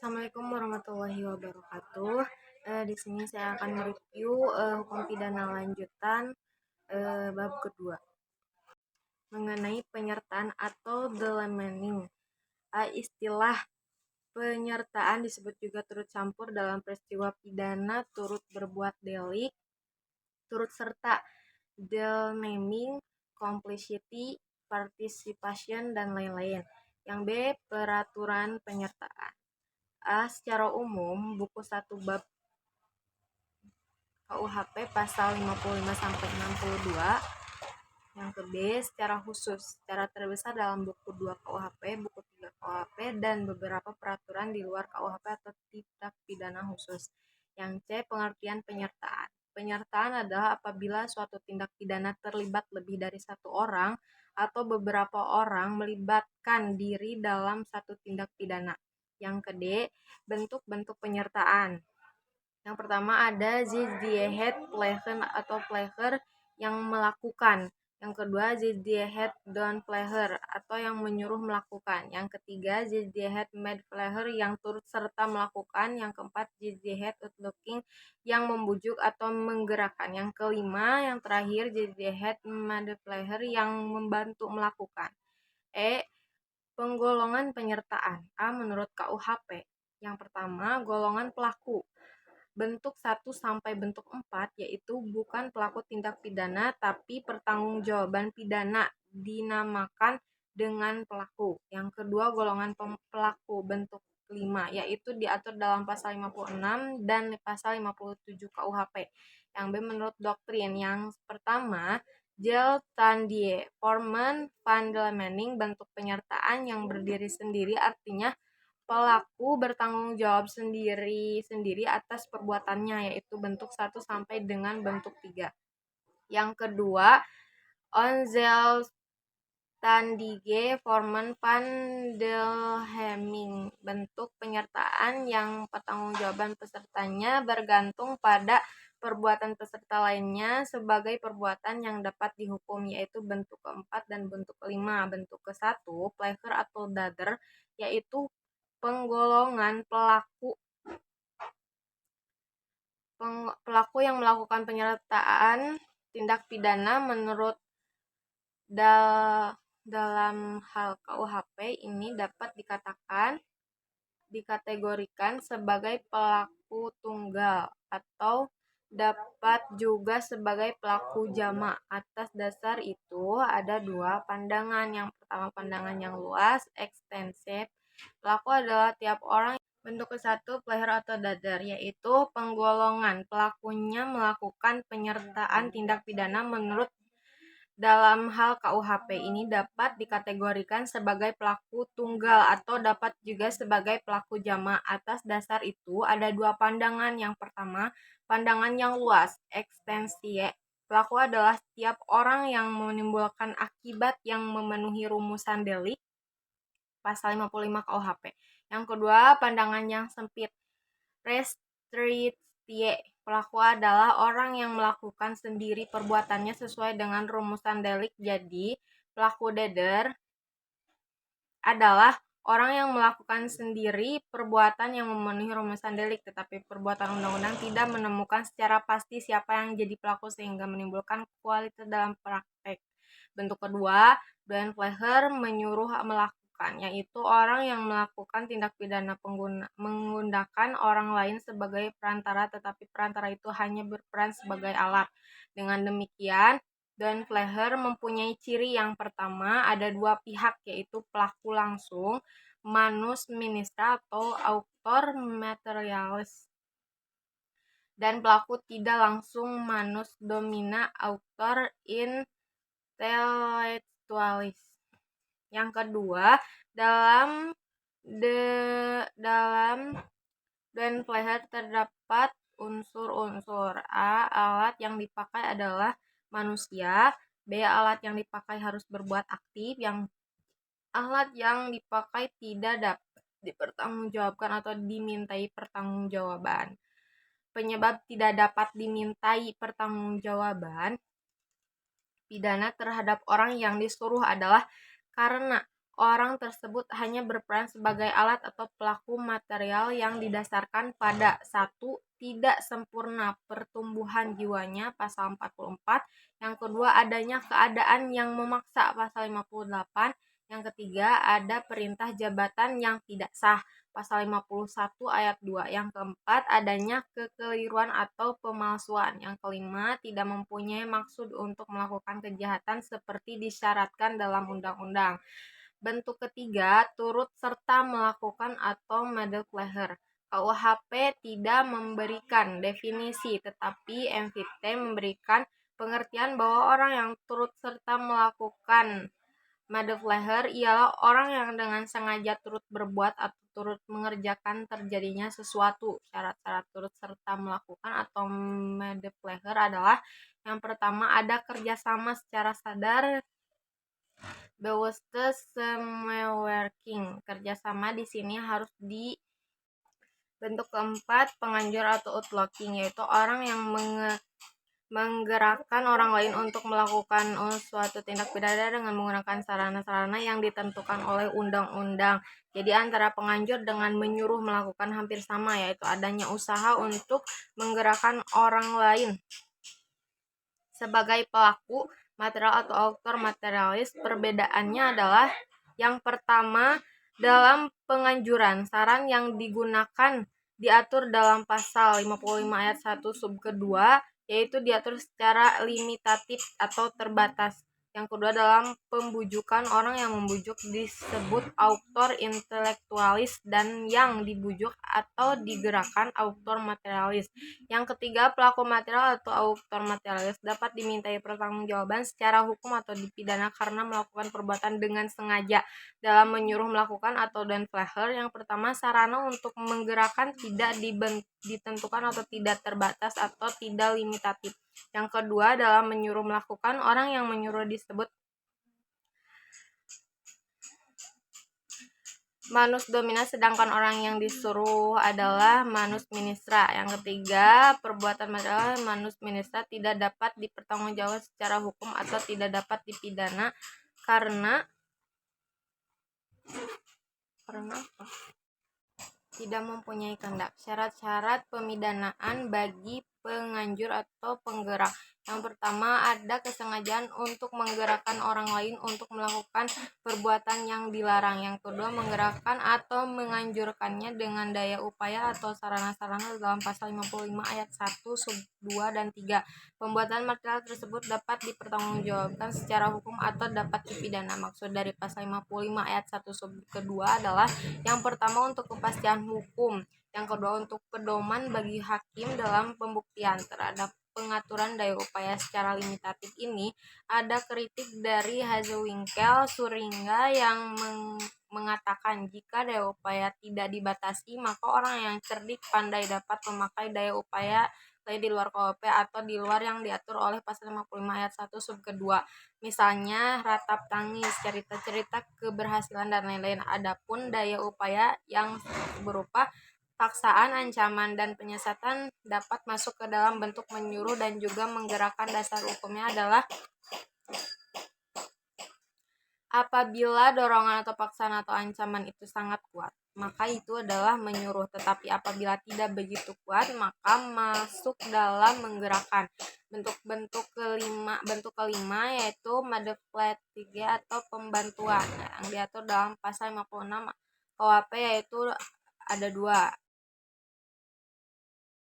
Assalamualaikum warahmatullahi wabarakatuh. Di sini saya akan mereview hukum pidana lanjutan bab kedua mengenai penyertaan atau delamening. Istilah penyertaan disebut juga turut campur dalam peristiwa pidana, turut berbuat delik, turut serta, delaming, complicity, participation, dan lain-lain. Yang B, peraturan penyertaan. Secara umum, buku 1 bab KUHP pasal 55 sampai 62. Yang ke B, secara khusus, secara terbesar dalam buku 2 KUHP, buku 3 KUHP, dan beberapa peraturan di luar KUHP atau tindak pidana khusus. Yang C, pengertian penyertaan. Penyertaan adalah apabila suatu tindak pidana terlibat lebih dari satu orang atau beberapa orang melibatkan diri dalam satu tindak pidana. Yang ke D, bentuk-bentuk penyertaan. Yang pertama ada zidiehet plegen atau pleger yang melakukan. Yang kedua zidiehet don pleger atau yang menyuruh melakukan. Yang ketiga zidiehet med pleger yang turut serta melakukan. Yang keempat zidiehet utlooking yang membujuk atau menggerakkan. Yang kelima, yang terakhir zidiehet med pleger yang membantu melakukan. Penggolongan penyertaan. Menurut KUHP. Yang pertama, golongan pelaku. Bentuk 1 sampai bentuk 4 yaitu bukan pelaku tindak pidana tapi pertanggungjawaban pidana dinamakan dengan pelaku. Yang kedua, golongan pelaku bentuk 5 yaitu diatur dalam pasal 56 dan pasal 57 KUHP. Yang B menurut doktrin. Yang pertama, Geltandie Formen van Delamening, bentuk penyertaan yang berdiri sendiri, artinya pelaku bertanggung jawab sendiri atas perbuatannya, yaitu bentuk 1 sampai dengan bentuk 3. Yang kedua, onzelfstandige vormen van Delheming, bentuk penyertaan yang pertanggungjawaban pesertanya bergantung pada perbuatan peserta lainnya sebagai perbuatan yang dapat dihukum, yaitu bentuk keempat dan bentuk kelima. Bentuk ke-1, pleger atau dader, yaitu penggolongan pelaku yang melakukan penyertaan tindak pidana menurut dalam hal KUHP ini dapat dikategorikan sebagai pelaku tunggal atau dapat juga sebagai pelaku jamak. Atas dasar itu ada dua pandangan. Yang pertama, pandangan yang luas, ekstensif. Pelaku adalah tiap orang. Bentuk ke-1, pleger atau dader, yaitu penggolongan pelakunya melakukan penyertaan tindak pidana menurut dalam hal KUHP ini dapat dikategorikan sebagai pelaku tunggal atau dapat juga sebagai pelaku jamak. Atas dasar itu ada dua pandangan. Yang pertama, pandangan yang luas, ekstensie. Pelaku adalah setiap orang yang menimbulkan akibat yang memenuhi rumusan delik pasal 55 KUHP. Yang kedua, pandangan yang sempit, restritie. Pelaku adalah orang yang melakukan sendiri perbuatannya sesuai dengan rumusan delik. Jadi, pelaku dader adalah orang yang melakukan sendiri perbuatan yang memenuhi rumusan delik, tetapi perbuatan undang-undang tidak menemukan secara pasti siapa yang jadi pelaku sehingga menimbulkan kualitas dalam praktek. Bentuk kedua, don pleger, menyuruh melakukan, yaitu orang yang melakukan tindak pidana menggunakan orang lain sebagai perantara, tetapi perantara itu hanya berperan sebagai alat. Dengan demikian, don pleger mempunyai ciri. Yang pertama, ada dua pihak, yaitu pelaku langsung, manus ministra atau auctor materialis, dan pelaku tidak langsung, manus domina auctor intellectualis. Yang kedua, dalam don pleger terdapat unsur-unsur. Alat yang dipakai adalah manusia. B, alat yang dipakai harus berbuat aktif. Yang alat yang dipakai tidak dapat dipertanggungjawabkan atau dimintai pertanggungjawaban. Penyebab tidak dapat dimintai pertanggungjawaban pidana terhadap orang yang disuruh adalah karena orang tersebut hanya berperan sebagai alat atau pelaku material yang didasarkan pada satu, tidak sempurna pertumbuhan jiwanya pasal 44, yang kedua adanya keadaan yang memaksa pasal 58, yang ketiga ada perintah jabatan yang tidak sah pasal 51 ayat 2, yang keempat adanya kekeliruan atau pemalsuan, yang kelima tidak mempunyai maksud untuk melakukan kejahatan seperti disyaratkan dalam undang-undang. Bentuk ketiga, turut serta melakukan atau medepleher. KUHP tidak memberikan definisi, tetapi MVT memberikan pengertian bahwa orang yang turut serta melakukan medepleher ialah orang yang dengan sengaja turut berbuat atau turut mengerjakan terjadinya sesuatu. Syarat-syarat turut serta melakukan atau medepleher adalah yang pertama ada kerjasama secara sadar, bewusste samenwerking. Kerjasama di sini harus di bentuk keempat, penganjur atau outlooking, yaitu orang yang menggerakkan orang lain untuk melakukan suatu tindak pidana dengan menggunakan sarana-sarana yang ditentukan oleh undang-undang. Jadi antara penganjur dengan menyuruh melakukan hampir sama, yaitu adanya usaha untuk menggerakkan orang lain sebagai pelaku material atau autor materialis. Perbedaannya adalah yang pertama, dalam penganjuran, saran yang digunakan diatur dalam pasal 55 ayat 1 sub kedua, yaitu diatur secara limitatif atau terbatas. Yang kedua, dalam pembujukan, orang yang membujuk disebut autor intelektualis dan yang dibujuk atau digerakkan autor materialis. Yang ketiga, pelaku material atau autor materialis dapat dimintai pertanggungjawaban secara hukum atau dipidana karena melakukan perbuatan dengan sengaja dalam menyuruh melakukan atau downplayer. Yang pertama, sarana untuk menggerakkan tidak ditentukan atau tidak terbatas atau tidak limitatif. Yang kedua, dalam menyuruh melakukan, orang yang menyuruh disebut manus domina, sedangkan orang yang disuruh adalah manus ministra. Yang ketiga, perbuatan material manus ministra tidak dapat dipertanggungjawabkan secara hukum atau tidak dapat dipidana karena apa? Tidak mempunyai kehendak. Syarat-syarat pemidanaan bagi penganjur atau penggerak. Yang pertama, ada kesengajaan untuk menggerakkan orang lain untuk melakukan perbuatan yang dilarang. Yang kedua, menggerakkan atau menganjurkannya dengan daya upaya atau sarana-sarana dalam pasal 55 ayat 1 sub 2 dan 3. Pembuatan material tersebut dapat dipertanggungjawabkan secara hukum atau dapat dipidana. Maksud dari pasal 55 ayat 1 sub kedua adalah yang pertama untuk kepastian hukum, yang kedua untuk pedoman bagi hakim dalam pembuktian. Terhadap pengaturan daya upaya secara limitatif ini ada kritik dari Hazewinkel Suringa yang mengatakan jika daya upaya tidak dibatasi, maka orang yang cerdik pandai dapat memakai daya upaya lain di luar KUHP atau di luar yang diatur oleh pasal 55 ayat 1 sub kedua. Misalnya ratap tangis, cerita-cerita keberhasilan dan lain-lain. Adapun daya upaya yang berupa paksaan, ancaman, dan penyesatan dapat masuk ke dalam bentuk menyuruh dan juga menggerakkan. Dasar hukumnya adalah apabila dorongan atau paksaan atau ancaman itu sangat kuat, maka itu adalah menyuruh. Tetapi apabila tidak begitu kuat, maka masuk dalam menggerakkan. Bentuk kelima yaitu manipulatif atau pembantuan yang diatur dalam pasal 56 KUHP, yaitu ada dua,